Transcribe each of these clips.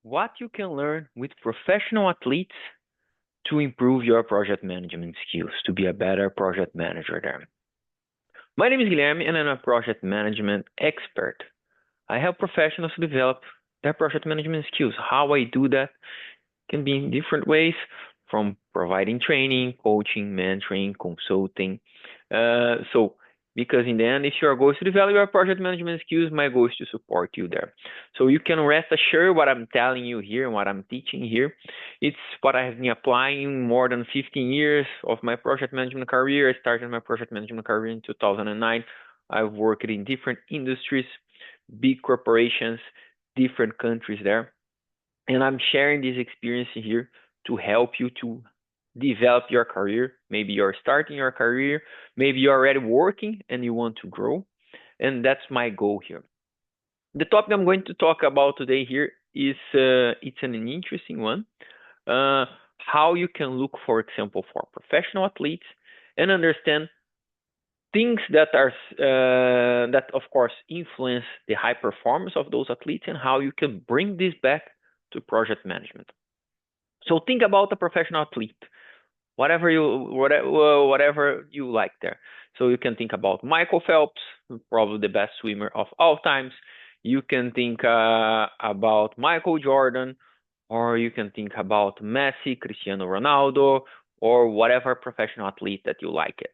what you can learn with professional athletes to improve your project management skills, to be a better project manager there. My name is Guilherme and I'm a project management expert. I help professionals to develop their project management skills. How I do that can be in different ways, from providing training, coaching, mentoring, consulting. So, because in the end, if your goal is to develop your project management skills, my goal is to support you there. So you can rest assured what I'm telling you here and what I'm teaching here. It's what I have been applying more than 15 years of my project management career. I started my project management career in 2009. I've worked in different industries, big corporations, different countries there. And I'm sharing this experience here to help you to develop your career. Maybe you're starting your career, maybe you're already working and you want to grow. And that's my goal here. The topic I'm going to talk about today here is it's an interesting one. How you can look, for example, for professional athletes and understand things that are that of course influence the high performance of those athletes and how you can bring this back to project management. So think about a professional athlete, whatever you like there. So you can think about Michael Phelps, probably the best swimmer of all times. You can think about Michael Jordan, or you can think about Messi, Cristiano Ronaldo, or whatever professional athlete that you like it.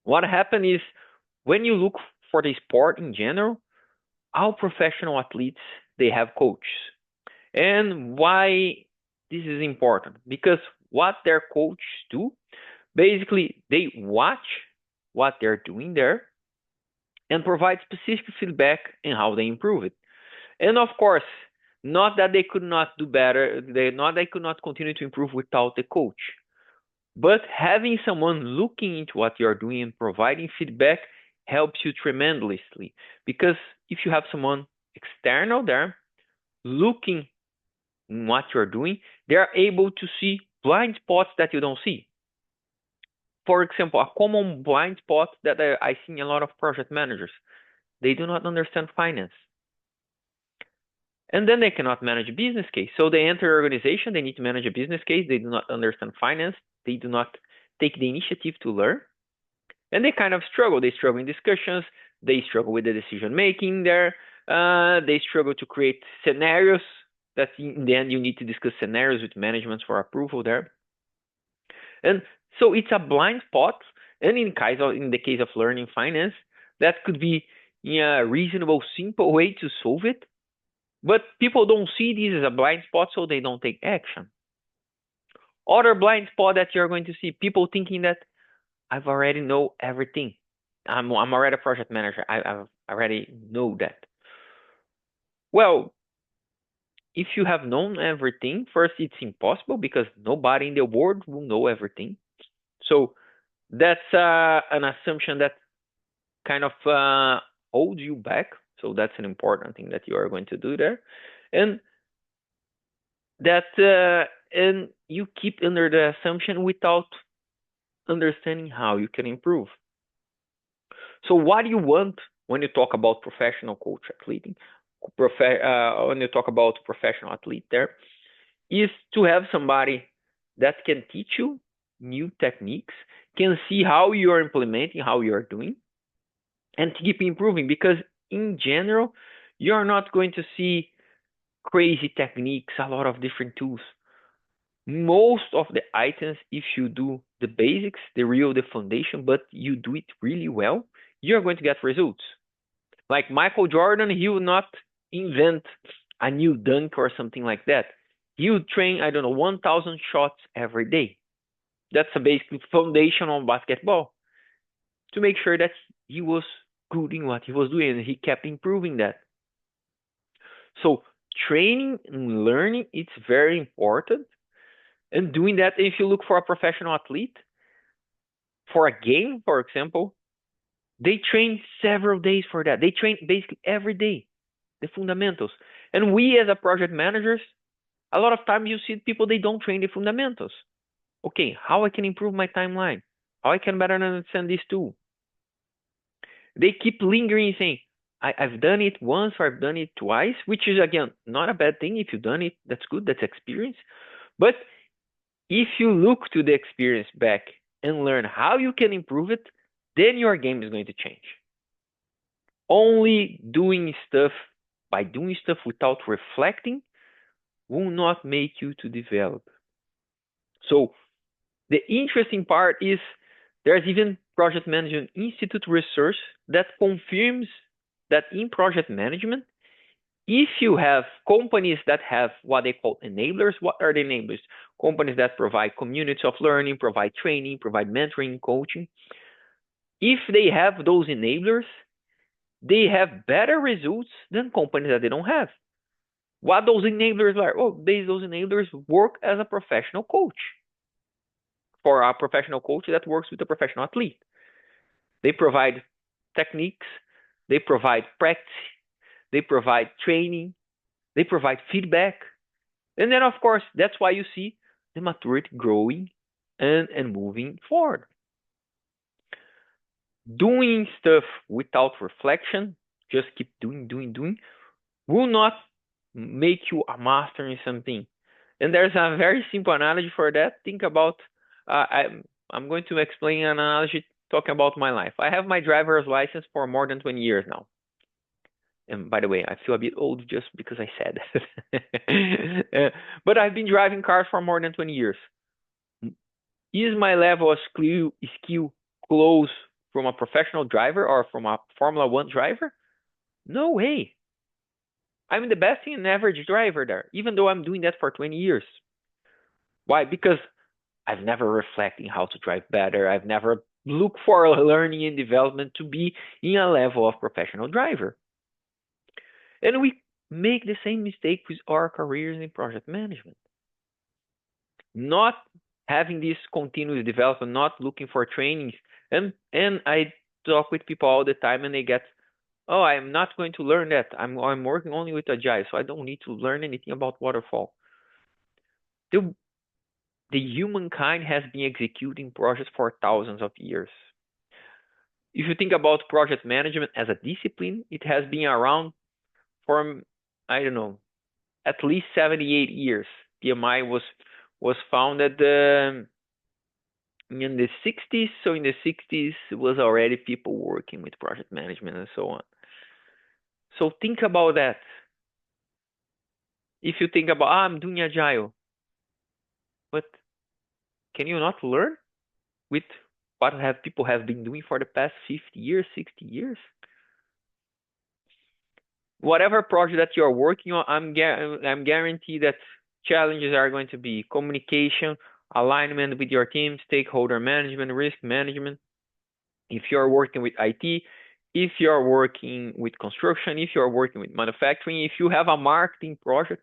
What happened is when you look for the sport in general, all professional athletes, they have coaches. And why this is important? Because what their coaches do, basically they watch what they're doing there and provide specific feedback in how they improve it. And of course, not that they could not do better, they could not continue to improve without the coach. But having someone looking into what you're doing and providing feedback helps you tremendously. Because if you have someone external there looking in what you're doing, they are able to see blind spots that you don't see. For example, a common blind spot that I see in a lot of project managers, they do not understand finance. And then they cannot manage a business case. So they enter an organization, they need to manage a business case, they do not understand finance, they do not take the initiative to learn, and they kind of struggle. They struggle in discussions, they struggle with the decision making there, they struggle to create scenarios that in the end you need to discuss scenarios with management for approval there. And so it's a blind spot, and in the case of learning finance, that could be a reasonable, simple way to solve it. But people don't see this as a blind spot, so they don't take action. Other blind spot that you're going to see, people thinking that I've already know everything. I'm already a project manager. I already know that. Well, if you have known everything, first it's impossible because nobody in the world will know everything. So that's an assumption that kind of holds you back. So that's an important thing that you are going to do there, and that and you keep under the assumption without understanding how you can improve. So what do you want when you talk about professional coach athlete? When you talk about professional athlete, there is to have somebody that can teach you new techniques, can see how you are implementing, how you are doing, and to keep improving. Because in general, you're not going to see crazy techniques, a lot of different tools. Most of the items, if you do the basics, the foundation, but you do it really well, you're going to get results. Like Michael Jordan, he will not invent a new dunk or something like that. He would train, 1,000 shots every day. That's a basic foundation on basketball to make sure that he was good in what he was doing and he kept improving that. So training and learning, it's very important. And doing that, if you look for a professional athlete, for a game, for example, they train several days for that. They train basically every day, the fundamentals. And we as a project managers, a lot of times you see people, they don't train the fundamentals. Okay, how I can improve my timeline? How I can better understand this tool? They keep lingering saying, I've done it once or I've done it twice, which is again not a bad thing. If you've done it, that's good, that's experience. But if you look to the experience back and learn how you can improve it, then your game is going to change. Only doing stuff by doing stuff without reflecting will not make you to develop. So the interesting part is there's even Project Management Institute research that confirms that in project management, if you have companies that have what they call enablers, what are the enablers? Companies that provide communities of learning, provide training, provide mentoring, coaching. If they have those enablers, they have better results than companies that they don't have. What those enablers are? Oh, those enablers work as a professional coach for a professional coach that works with a professional athlete. They provide techniques, they provide practice, they provide training, they provide feedback. And then, of course, that's why you see the maturity growing and moving forward. Doing stuff without reflection, just keep doing, will not make you a master in something. And there's a very simple analogy for that. Think about, I'm going to explain an analogy talking about my life. I have my driver's license for more than 20 years now. And by the way, I feel a bit old just because I said that. But I've been driving cars for more than 20 years. Is my level of skill close from a professional driver or from a Formula One driver? No way. I'm the best and average driver there, even though I'm doing that for 20 years. Why? Because I've never reflected how to drive better. I've never looked for learning and development to be in a level of professional driver. And we make the same mistake with our careers in project management. Not having this continuous development, not looking for trainings. And I talk with people all the time and they get, oh, I'm not going to learn that. I'm working only with Agile, so I don't need to learn anything about waterfall. The humankind has been executing projects for thousands of years. If you think about project management as a discipline, it has been around for, I don't know, at least 78 years. PMI was founded in the 60s. So in the 60s was already people working with project management and so on. So think about that. If you think about, I'm doing Agile, but can you not learn with what people have been doing for the past 50 years, 60 years? Whatever project that you're working on, I'm guaranteed that challenges are going to be communication, alignment with your team, stakeholder management, risk management. If you're working with IT, if you're working with construction, if you're working with manufacturing, if you have a marketing project,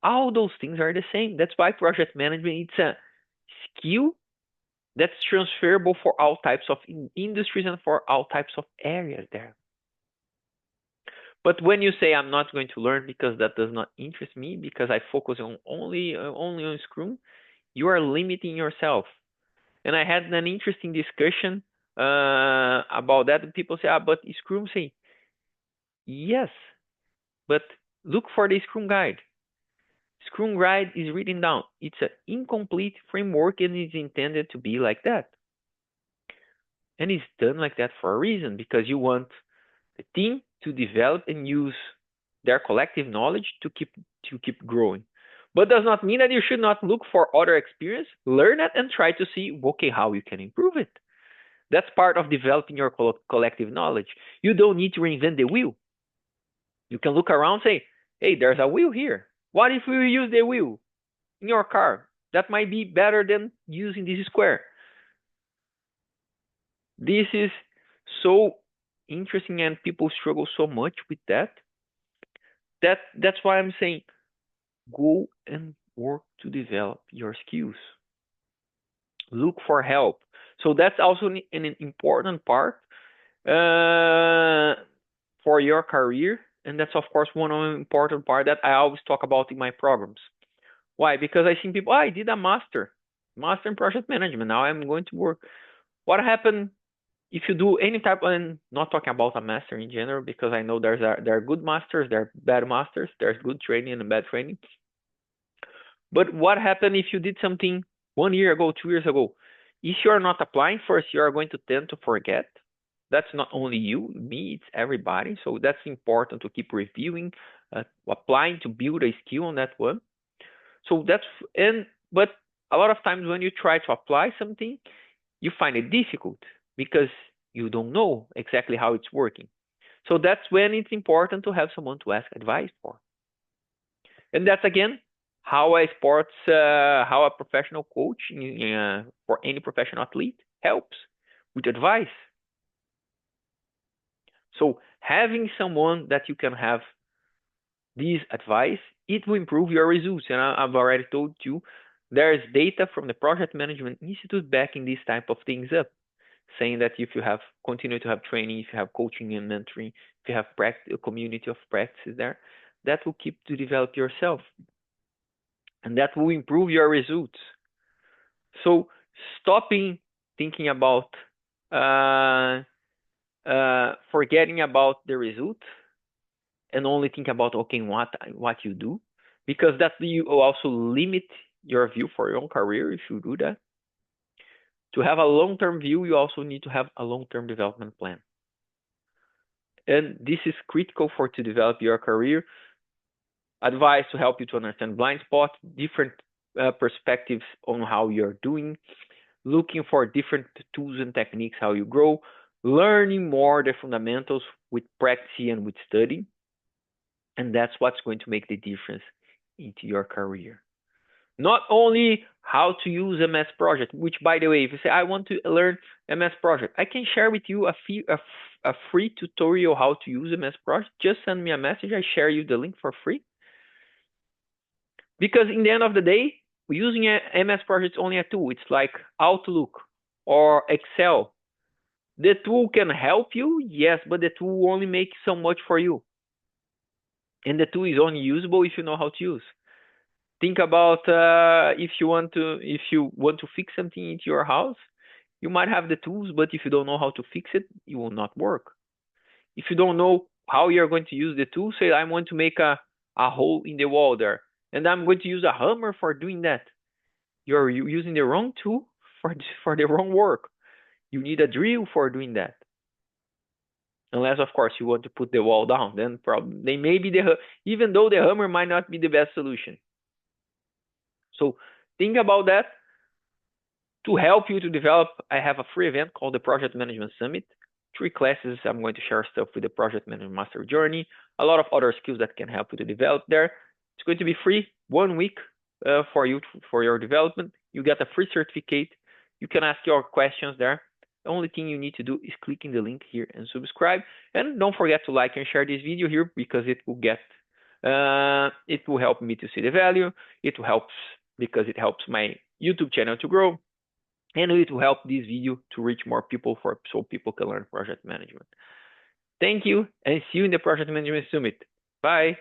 all those things are the same. That's why project management, it's a skill that's transferable for all types of industries and for all types of areas there. But when you say I'm not going to learn because that does not interest me, because I focus on only on Scrum, you are limiting yourself. And I had an interesting discussion about that. People say, but Scrum say, yes, but look for the Scrum guide. Scrum guide is written down. It's an incomplete framework and it's intended to be like that. And it's done like that for a reason, because you want the team to develop and use their collective knowledge to keep growing. But does not mean that you should not look for other experience, learn it, and try to see, okay, how you can improve it. That's part of developing your collective knowledge. You don't need to reinvent the wheel. You can look around and say, hey, there's a wheel here. What if we use the wheel in your car? That might be better than using this square. This is so interesting and people struggle so much with that. That's why I'm saying go and work to develop your skills. Look for help. So that's also an important part for your career. And that's, of course, one of the important part that I always talk about in my programs. Why? Because I see people, I did a master in project management. Now I'm going to work. What happened if you do any type, and not talking about a master in general, because I know there are good masters, there are bad masters, there's good training and bad training. But what happened if you did something 1 year ago, 2 years ago? If you are not applying first, you are going to tend to forget. That's not only you, me, it's everybody. So that's important to keep reviewing, applying to build a skill on that one. So but a lot of times when you try to apply something, you find it difficult because you don't know exactly how it's working. So that's when it's important to have someone to ask advice for. And that's again how how a professional coach for any professional athlete helps with advice. So having someone that you can have this advice, it will improve your results. And I've already told you there is data from the Project Management Institute backing these type of things up, saying that if you have continue to have training, if you have coaching and mentoring, if you have a community of practices there, that will keep to develop yourself, and that will improve your results. So stopping thinking about forgetting about the result and only think about okay what you do, because that you also limit your view for your own career if you do that. To have a long-term view, you also need to have a long-term development plan. And this is critical for to develop your career. Advice to help you to understand blind spots, different perspectives on how you're doing, looking for different tools and techniques how you grow, learning more the fundamentals with practice and with study. And that's what's going to make the difference into your career. Not only how to use MS Project, which, by the way, if you say, I want to learn MS Project, I can share with you a free tutorial how to use MS Project. Just send me a message. I share you the link for free. Because in the end of the day, using a MS Project is only a tool. It's like Outlook or Excel. The tool can help you, yes, but the tool will only make so much for you. And the tool is only usable if you know how to use. Think about if you want to fix something into your house, you might have the tools, but if you don't know how to fix it, it will not work. If you don't know how you're going to use the tool, say I want to make a hole in the wall there, and I'm going to use a hammer for doing that. You're using the wrong tool for the wrong work. You need a drill for doing that. Unless, of course, you want to put the wall down, then probably maybe even though the hammer might not be the best solution. So think about that. To help you to develop, I have a free event called the Project Management Summit. 3 classes. I'm going to share stuff with the Project Management Master Journey. A lot of other skills that can help you to develop there. It's going to be free 1 week for you for your development. You get a free certificate. You can ask your questions there. The only thing you need to do is click in the link here and subscribe. And don't forget to like and share this video here because it will help me to see the value. It helps because it helps my YouTube channel to grow. And it will help this video to reach more people so people can learn project management. Thank you, and see you in the Project Management Summit. Bye.